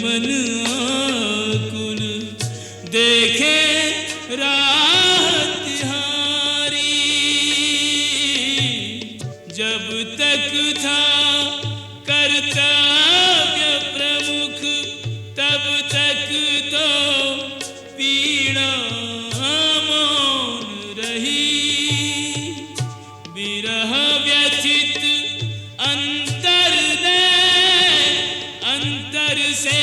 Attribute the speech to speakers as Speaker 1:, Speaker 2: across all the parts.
Speaker 1: मन आकुल देखे राह तिहारी। जब तक था कर्तव्य प्रमुख तब तक तो पीड़ा मौन रही। विरह व्यथित अंतर दे अंतर से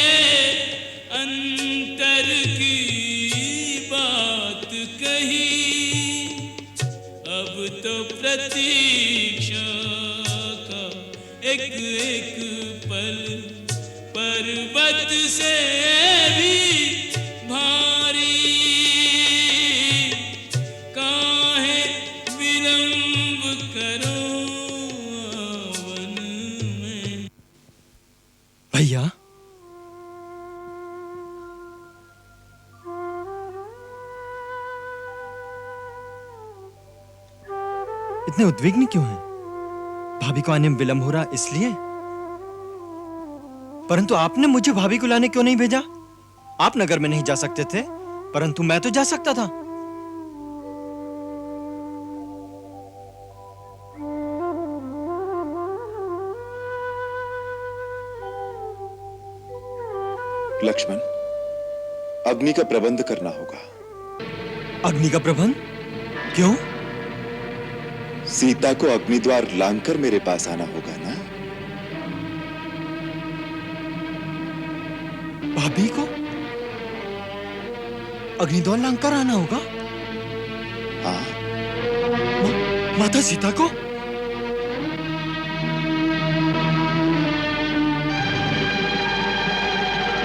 Speaker 1: अंतर की बात कही। अब तो प्रतीक्षा का एक एक पल पर्वत से भी भारी। काहे विलंब करो वन में।
Speaker 2: भैया, इतने उद्विग्न क्यों हैं? भाभी को आने में विलंब हो रहा इसलिए? परंतु आपने मुझे भाभी को लाने क्यों नहीं भेजा? आप नगर में नहीं जा सकते थे, परंतु मैं तो जा सकता था।
Speaker 3: लक्ष्मण, अग्नि का प्रबंध करना होगा।
Speaker 2: अग्नि का प्रबंध? क्यों?
Speaker 3: सीता को अग्निद्वार लांघकर मेरे पास आना होगा ना।
Speaker 2: भाभी को अग्निद्वार लांघकर आना होगा?
Speaker 3: हाँ।
Speaker 2: माता सीता को?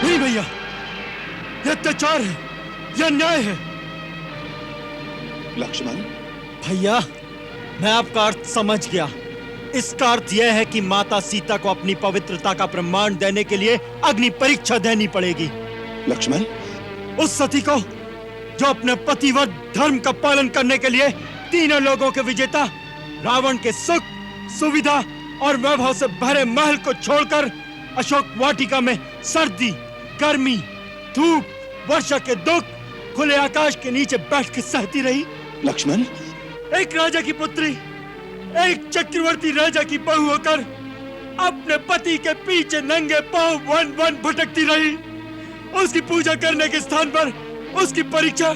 Speaker 2: नहीं भैया, यह अत्याचार है, यह अन्याय है।
Speaker 3: लक्ष्मण।
Speaker 2: भैया, मैं आपका अर्थ समझ गया। इसका अर्थ यह है कि माता सीता को अपनी पवित्रता का प्रमाण देने के लिए अग्नि परीक्षा देनी पड़ेगी।
Speaker 3: लक्ष्मण,
Speaker 2: उस सती को जो अपने पतिव्रत धर्म का पालन करने के लिए तीनों लोगों के विजेता रावण के सुख, सुविधा और वैभव से भरे महल को छोड़कर अशोक वाटिका में सर्दी, गर्मी, धूप, वर्षा के दुख खुले आकाश के नीचे बैठ के सहती रही।
Speaker 3: लक्ष्मण,
Speaker 2: एक राजा की पुत्री, एक चक्रवर्ती राजा की बहू होकर अपने पति के पीछे नंगे पांव वन वन भटकती रही। उसकी पूजा करने के स्थान पर उसकी परीक्षा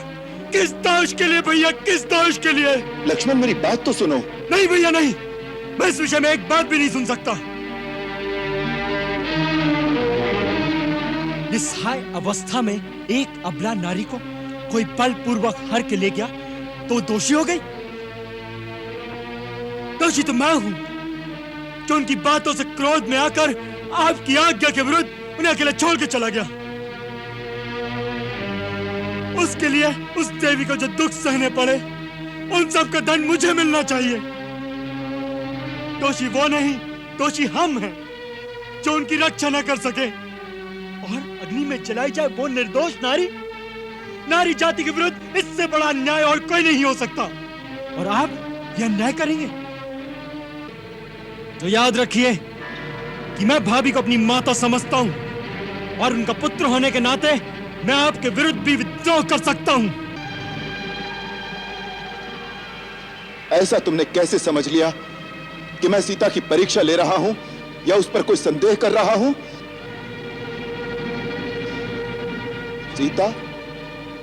Speaker 2: किस दोष के लिए भैया, किस दोष के लिए?
Speaker 3: लक्ष्मण, मेरी बात तो सुनो।
Speaker 2: नहीं भैया नहीं, मैं इस विषय में एक बात भी नहीं सुन सकता। निस्सहाय अवस्था में एक अबला नारी को कोई बलपूर्वक हर के ले गया तो दोषी हो गई? दोषी तो मैं हूं जो उनकी बातों से क्रोध में आकर आपकी आज्ञा के विरुद्ध उन्हें अकेले छोड़ के चला गया। उसके लिए उस देवी को जो दुख सहने पड़े, उन सब का दंड मुझे मिलना चाहिए। दोषी वो नहीं, दोषी हम हैं जो उनकी रक्षा न कर सके। और अग्नि में जलाई जाए वो निर्दोष नारी, नारी जाति के विरुद्ध इससे बड़ा अन्याय और कोई नहीं हो सकता। और आप यह अन्याय करेंगे तो याद रखिए कि मैं भाभी को अपनी माता समझता हूं और उनका पुत्र होने के नाते मैं आपके विरुद्ध भी विद्रोह कर सकता हूं।
Speaker 3: ऐसा तुमने कैसे समझ लिया कि मैं सीता की परीक्षा ले रहा हूं या उस पर कोई संदेह कर रहा हूं? सीता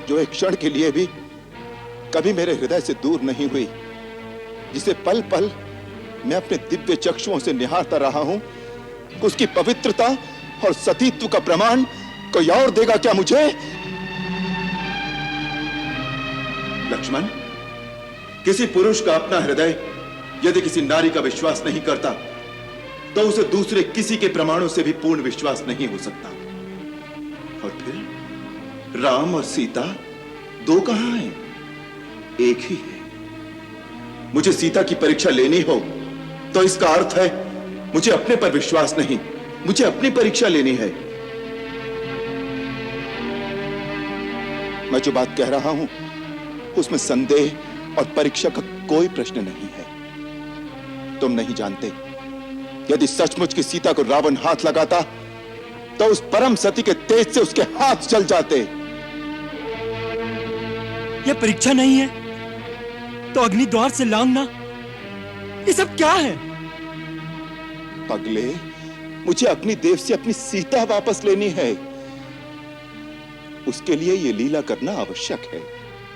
Speaker 3: जो एक क्षण के लिए भी कभी मेरे हृदय से दूर नहीं हुई, जिसे पल पल मैं अपने दिव्य चक्षुओं से निहारता रहा हूं, उसकी पवित्रता और सतीत्व का प्रमाण कोई और देगा क्या मुझे? लक्ष्मण, किसी पुरुष का अपना हृदय यदि किसी नारी का विश्वास नहीं करता तो उसे दूसरे किसी के प्रमाणों से भी पूर्ण विश्वास नहीं हो सकता। और फिर राम और सीता दो कहां हैं? एक ही है। मुझे सीता की परीक्षा लेनी हो तो इसका अर्थ है मुझे अपने पर विश्वास नहीं, मुझे अपनी परीक्षा लेनी है। मैं जो बात कह रहा हूं उसमें संदेह और परीक्षा का कोई प्रश्न नहीं है। तुम नहीं जानते, यदि सचमुच की सीता को रावण हाथ लगाता तो उस परम सती के तेज से उसके हाथ जल जाते।
Speaker 2: यह परीक्षा नहीं है तो अग्नि द्वार से लांघना, ये सब क्या है?
Speaker 3: पगले, मुझे अग्निदेव से अपनी सीता वापस लेनी है। उसके लिए यह लीला करना आवश्यक है।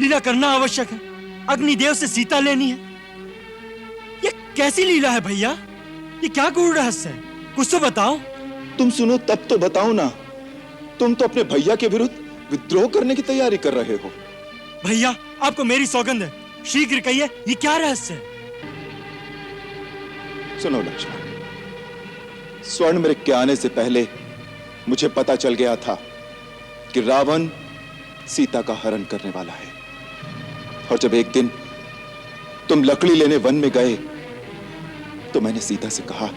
Speaker 2: लीला करना आवश्यक है? अग्निदेव से सीता लेनी है? ये कैसी लीला है भैया? ये क्या गूढ़ रहस्य है? कुछ तो बताओ।
Speaker 3: तुम सुनो तब तो बताओ ना। तुम तो अपने भैया के विरुद्ध विद्रोह करने की तैयारी कर रहे हो।
Speaker 2: भैया, आपको मेरी सौगंध है, शीघ्र कहिए, ये क्या रहस्य है?
Speaker 3: सुनो लक्ष्मण, स्वर्ण मृग के आने से पहले मुझे पता चल गया था कि रावण सीता का हरण करने वाला है। और जब एक दिन तुम लकड़ी लेने वन में गए तो मैंने सीता से कहा,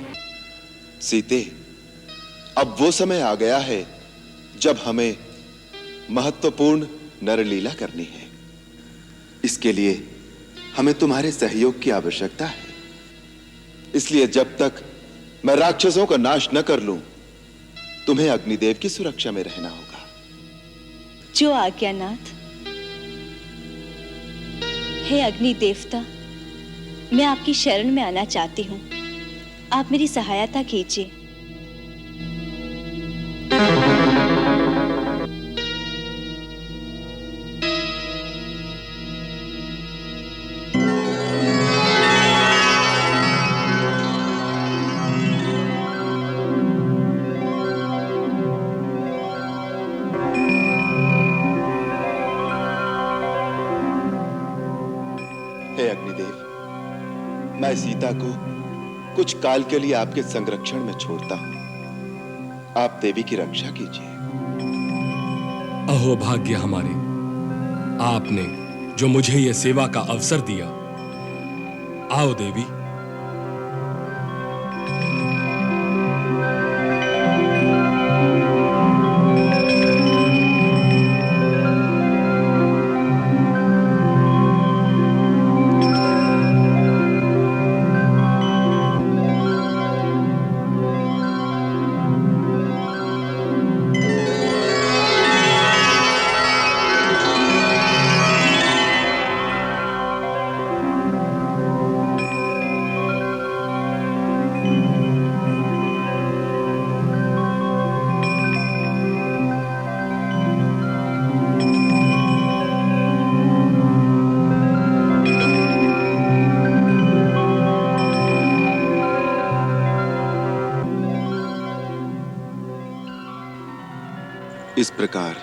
Speaker 3: सीते, अब वो समय आ गया है जब हमें महत्वपूर्ण नरलीला करनी है। इसके लिए हमें तुम्हारे सहयोग की आवश्यकता है। इसलिए जब तक मैं राक्षसों का नाश न कर लूं, तुम्हें अग्निदेव की सुरक्षा में रहना होगा।
Speaker 4: जो आज्ञानाथ। हे अग्नि देवता, मैं आपकी शरण में आना चाहती हूँ। आप मेरी सहायता कीजिए।
Speaker 3: हे अग्निदेव, मैं सीता को कुछ काल के लिए आपके संरक्षण में छोड़ता हूं। आप देवी की रक्षा कीजिए।
Speaker 5: अहो भाग्य हमारे, आपने जो मुझे यह सेवा का अवसर दिया। आओ देवी।
Speaker 3: इस प्रकार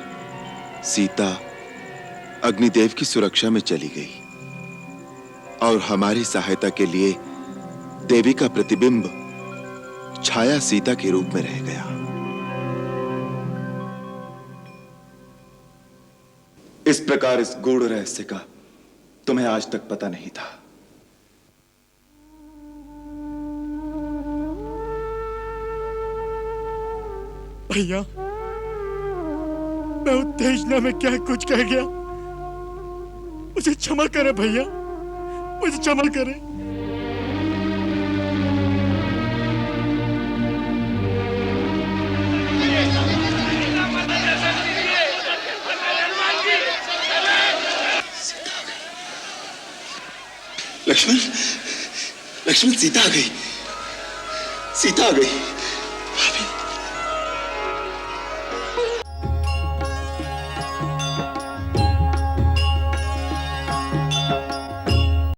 Speaker 3: सीता अग्निदेव की सुरक्षा में चली गई और हमारी सहायता के लिए देवी का प्रतिबिंब छाया सीता के रूप में रह गया। इस प्रकार इस गूढ़ रहस्य का तुम्हें आज तक पता नहीं था।
Speaker 2: भैया, मैं उत्तेजना में क्या कुछ कह गया, मुझे क्षमा करे भैया, मुझे क्षमा करे।
Speaker 3: लक्ष्मण, लक्ष्मण, सीता आ गई, सीता आ गई।